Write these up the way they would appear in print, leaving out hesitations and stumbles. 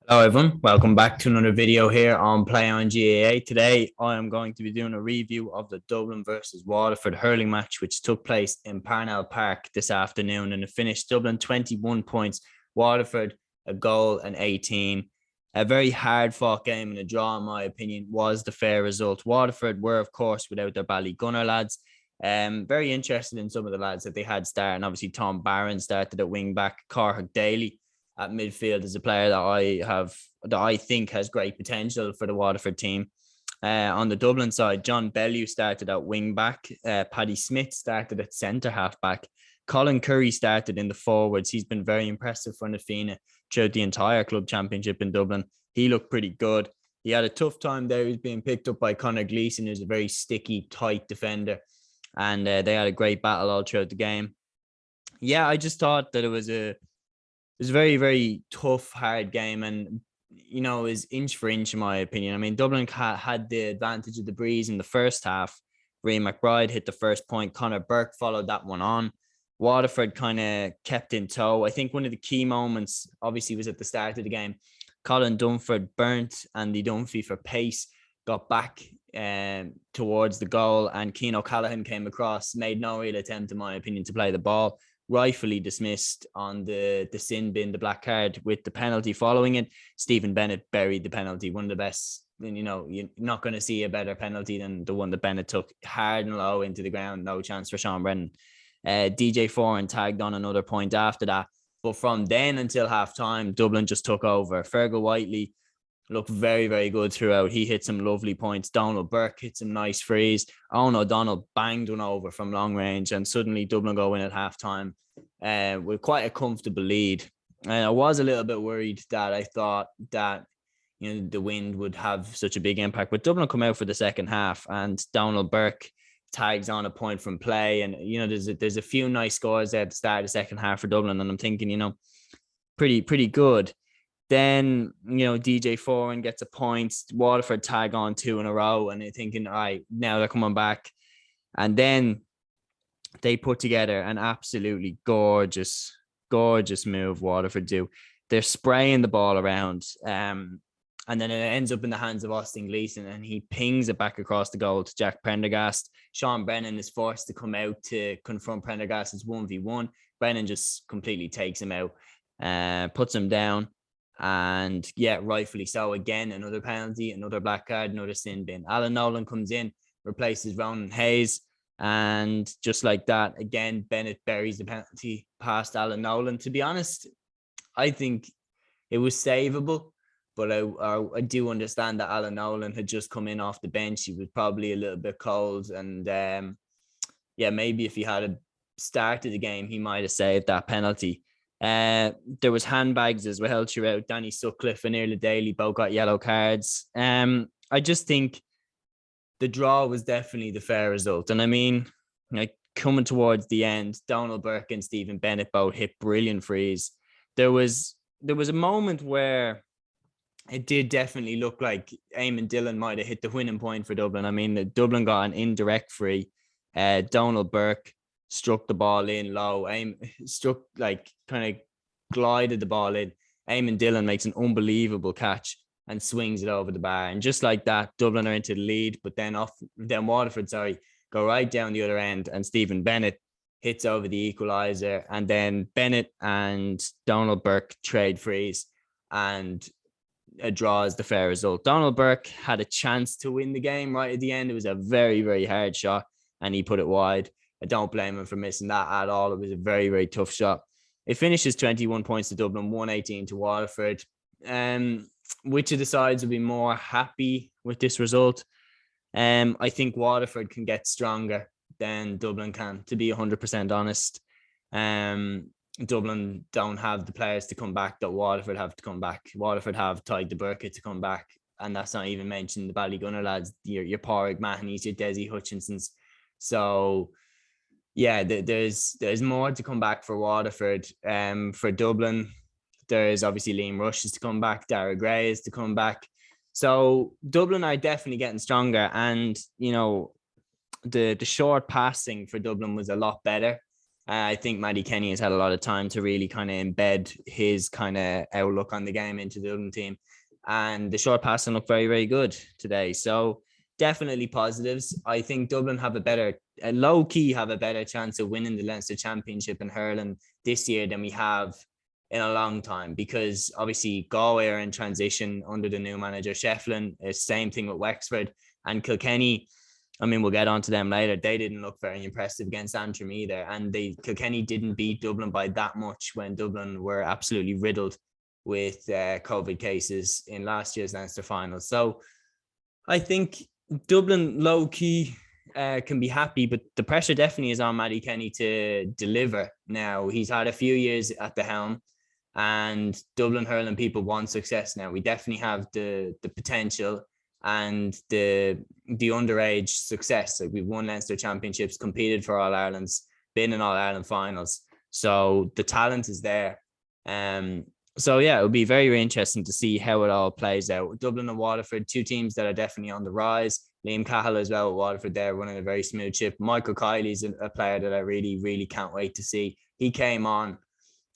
Hello everyone, welcome back to another video here on Play on GAA. Today I am going to be doing a review of the Dublin versus Waterford hurling match which took place in Parnell Park this afternoon, and it finished Dublin 21 points, Waterford a goal and 18. A very hard fought game, and a draw in my opinion was the fair result. Waterford were of course without their Ballygunner lads. Very interested in some of the lads that they had starting. Obviously Tom Barron started at wing back, Carhag Daly at midfield is a player that I think has great potential for the Waterford team. On the Dublin side, John Bellew started at wing back. Paddy Smith started at centre half back. Colin Curry started in the forwards. He's been very impressive for Na Fianna throughout the entire club championship in Dublin. He looked pretty good. He had a tough time there. He was being picked up by Conor Gleeson, who's a very sticky, tight defender. And they had a great battle all throughout the game. Yeah, I just thought that it was a very, very tough, hard game, and it was inch for inch in my opinion. I mean, Dublin had the advantage of the breeze in the first half. Ray McBride hit the first point. Connor Burke followed that one on. Waterford kind of kept in tow. I think one of the key moments, obviously, was at the start of the game. Colin Dunford burnt Andy Dunphy for pace, got back towards the goal, and Cian O'Callaghan came across, made no real attempt, in my opinion, to play the ball. Rightfully dismissed on the sin bin, the black card, with the penalty following it. Stephen Bennett buried the penalty, one of the best. You're not going to see a better penalty than the one that Bennett took, hard and low into the ground. No chance for Sean Brennan. DJ Foran tagged on another point after that. But from then until half time, Dublin just took over. Fergal Whiteley looked very, very good throughout. He hit some lovely points. Donald Burke hit some nice frees. Owen O'Donnell banged one over from long range, and suddenly Dublin go in at halftime with quite a comfortable lead. And I was a little bit worried that I thought that the wind would have such a big impact. But Dublin come out for the second half, and Donald Burke tags on a point from play. And there's a few nice scores there at the start of the second half for Dublin, and I'm thinking pretty good. Then, DJ Foran gets a point. Waterford tag on two in a row, and they're thinking, all right, now they're coming back. And then they put together an absolutely gorgeous move. Waterford do. They're spraying the ball around, and then it ends up in the hands of Austin Gleeson, and he pings it back across the goal to Jack Prendergast. Sean Brennan is forced to come out to confront Prendergast as 1v1. Brennan just completely takes him out, puts him down. And yeah, rightfully so. Again, another penalty, another black card, another sin bin. Alan Nolan comes in, replaces Ronan Hayes, and just like that, again, Bennett buries the penalty past Alan Nolan. To be honest, I think it was savable, but I do understand that Alan Nolan had just come in off the bench. He was probably a little bit cold, and maybe if he had started the game, he might have saved that penalty. There was handbags as well throughout. Danny Sutcliffe and Iarla Daly both got yellow cards. I just think the draw was definitely the fair result. And I mean, coming towards the end, Donald Burke and Stephen Bennett both hit brilliant frees. There was a moment where it did definitely look like Eamon Dillon might have hit the winning point for Dublin. I mean, the Dublin got an indirect free. Donald Burke struck the ball in low. Kind of glided the ball in. Eamon Dillon makes an unbelievable catch and swings it over the bar. And just like that, Dublin are into the lead. But then Waterford, go right down the other end, and Stephen Bennett hits over the equaliser. And then Bennett and Donald Burke trade frees, and a draw is the fair result. Donald Burke had a chance to win the game right at the end. It was a very, very hard shot, and he put it wide. I don't blame him for missing that at all. It was a very, very tough shot. It finishes 21 points to Dublin, 118 to Waterford. Which of the sides will be more happy with this result? I think Waterford can get stronger than Dublin can, to be 100% honest. Dublin don't have the players to come back that Waterford have to come back. Waterford have Tadhg de Búrca to come back, and that's not even mentioning the Ballygunner lads, your Pádraig Mahonys, your Desi Hutchinsons. So yeah, there's more to come back for Waterford. For Dublin, there's obviously Liam Rush is to come back, Dara Gray is to come back. So Dublin are definitely getting stronger, and the short passing for Dublin was a lot better. I think Matty Kenny has had a lot of time to really kind of embed his kind of outlook on the game into the Dublin team. And the short passing looked very, very good today. So definitely positives. I think Dublin have low key have a better chance of winning the Leinster Championship in hurling this year than we have in a long time, because obviously Galway are in transition under the new manager Shefflin. It's same thing with Wexford and Kilkenny. I mean, we'll get on to them later. They didn't look very impressive against Antrim either. And Kilkenny didn't beat Dublin by that much when Dublin were absolutely riddled with COVID cases in last year's Leinster final. So I think Dublin low key can be happy, but the pressure definitely is on Matty Kenny to deliver now. He's had a few years at the helm, and Dublin hurling people want success now. We definitely have the potential and the underage success. Like, we've won Leinster championships, competed for All Ireland's, been in All Ireland finals. So the talent is there. So yeah, it would be very, very interesting to see how it all plays out. Dublin and Waterford, two teams that are definitely on the rise. Liam Cahill as well at Waterford there, running a very smooth ship. Michael Kiley's a player that I really, really can't wait to see. He came on.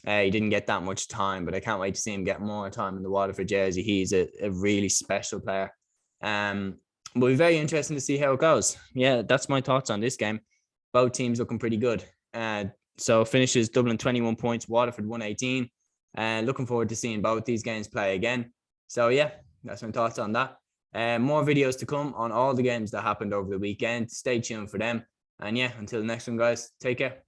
He didn't get that much time, but I can't wait to see him get more time in the Waterford jersey. He's a really special player. Will be very interesting to see how it goes. Yeah, that's my thoughts on this game. Both teams looking pretty good. So finishes Dublin 21 points, Waterford 118. Looking forward to seeing both these games play again. So yeah, that's my thoughts on that. More videos to come on all the games that happened over the weekend. Stay tuned for them. And yeah, until the next one, guys, take care.